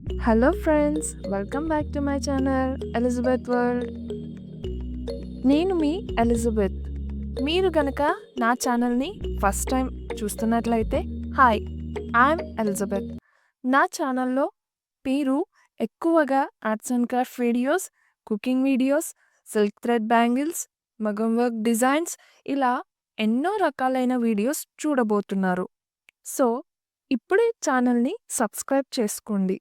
Hello friends, welcome back to my channel Elizabeth world. నేను మీ Elizabeth. మీరు గనక నా ఛానల్ని ఫస్ట్ టైం చూస్తున్నట్లయితే హాయ్, ఐఎమ్ ఎలిజబెత్. నా ఛానల్లో మీరు ఎక్కువగా arts and craft videos, cooking videos, silk thread bangles, maggam work designs ఇలా ఎన్నో రకాలైన వీడియోస్ చూడబోతున్నారు. సో ఇప్పుడే ఛానల్ని సబ్స్క్రైబ్ చేసుకోండి.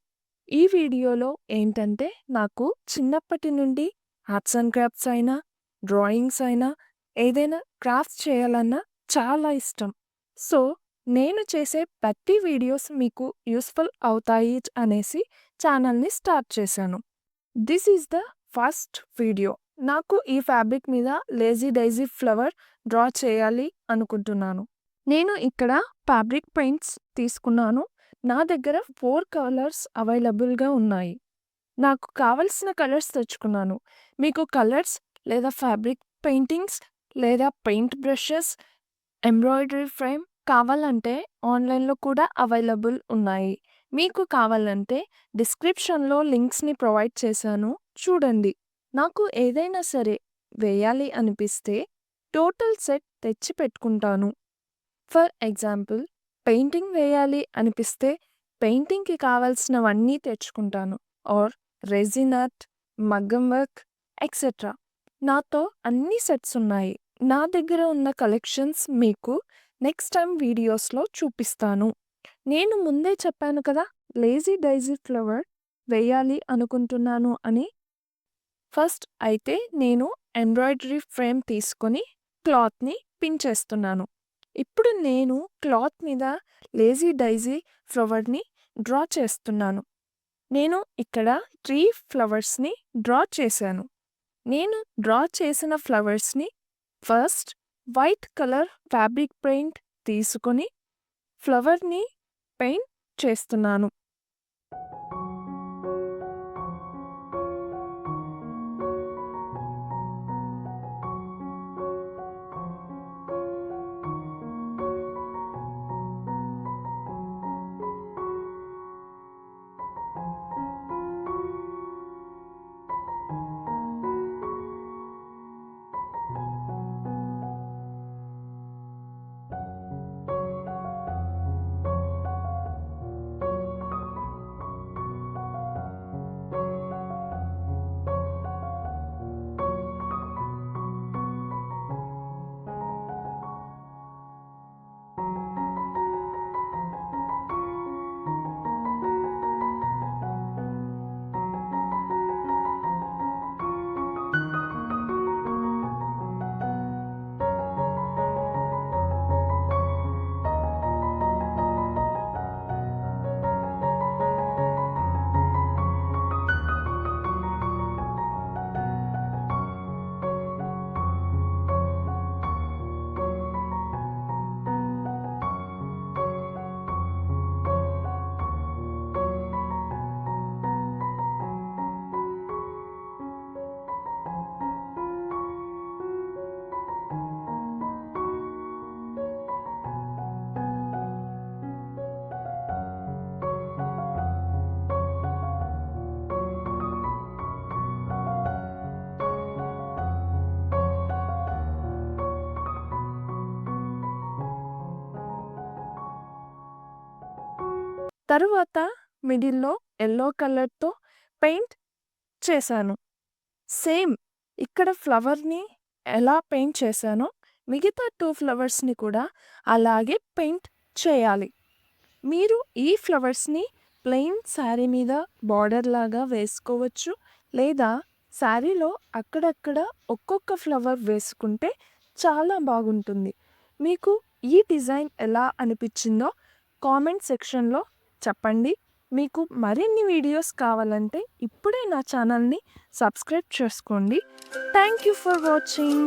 ఈ వీడియోలో ఏంటంటే నాకు చిన్నప్పటి నుండి ఆర్ట్స్ అండ్ క్రాఫ్ట్స్ అయినా, డ్రాయింగ్స్ అయినా, ఏదైనా క్రాఫ్ట్స్ చేయాలన్నా చాలా ఇష్టం. సో నేను చేసే ప్రతి వీడియోస్ మీకు యూస్ఫుల్ అవుతాయి అనేసి ఛానల్ని స్టార్ట్ చేశాను. This is the first video. నాకు ఈ ఫ్యాబ్రిక్ మీద లేజీ డైజీ ఫ్లవర్ డ్రా చేయాలి అనుకుంటున్నాను. నేను ఇక్కడ ఫ్యాబ్రిక్ పెయింట్స్ తీసుకున్నాను. నా దగ్గర 4 కలర్స్ అవైలబుల్గా ఉన్నాయి. నాకు కావలసిన కలర్స్ తెచ్చుకున్నాను. మీకు కలర్స్ లేదా ఫ్యాబ్రిక్ పెయింటింగ్స్ లేదా పెయింట్ బ్రషెస్, ఎంబ్రాయిడరీ ఫ్రేమ్ కావాలంటే ఆన్లైన్లో కూడా అవైలబుల్ ఉన్నాయి. మీకు కావాలంటే డిస్క్రిప్షన్లో లింక్స్ని ప్రొవైడ్ చేశాను, చూడండి. నాకు ఏదైనా సరే వేయాలి అనిపిస్తే టోటల్ సెట్ తెచ్చి పెట్టుకుంటాను. ఫర్ ఎగ్జాంపుల్, పెయింటింగ్ వేయాలి అనిపిస్తే పెయింటింగ్కి కావాల్సినవన్నీ తెచ్చుకుంటాను. ఆర్ రెజిన్ ఆర్ట్, మగ్గం వర్క్ ఎక్సెట్రా. నాతో అన్ని సెట్స్ ఉన్నాయి. నా దగ్గర ఉన్న కలెక్షన్స్ మీకు నెక్స్ట్ టైం వీడియోస్లో చూపిస్తాను. నేను ముందే చెప్పాను కదా, లేజీ డైజీ ఫ్లవర్ వేయాలి అనుకుంటున్నాను అని. ఫస్ట్ అయితే నేను ఎంబ్రాయిడరీ ఫ్రేమ్ తీసుకొని క్లాత్ని పిన్ చేస్తున్నాను. ఇప్పుడు నేను క్లాత్ మీద లేజీ డైజీ ఫ్లవర్ని డ్రా చేస్తున్నాను. నేను ఇక్కడ 3 ఫ్లవర్స్ని డ్రా చేశాను. నేను డ్రా చేసిన ఫ్లవర్స్ని first white colour fabric paint తీసుకొని ఫ్లవర్ని పెయింట్ చేస్తున్నాను. తరువాత మిడిల్లో ఎల్లో కలర్తో పెయింట్ చేశాను. సేమ్ ఇక్కడ ఫ్లవర్ని ఎలా పెయింట్ చేశానో మిగతా 2 ఫ్లవర్స్ని కూడా అలాగే పెయింట్ చేయాలి. మీరు ఈ ఫ్లవర్స్ని ప్లెయిన్ శారీ మీద బార్డర్ లాగా వేసుకోవచ్చు, లేదా శారీలో అక్కడక్కడ ఒక్కొక్క ఫ్లవర్ వేసుకుంటే చాలా బాగుంటుంది. మీకు ఈ డిజైన్ ఎలా అనిపించిందో కామెంట్ సెక్షన్లో చెప్పండి. మీకు మరిన్ని వీడియోస్ కావాలంటే ఇప్పుడే నా ఛానల్ని సబ్స్క్రైబ్ చేసుకోండి. Thank you for watching.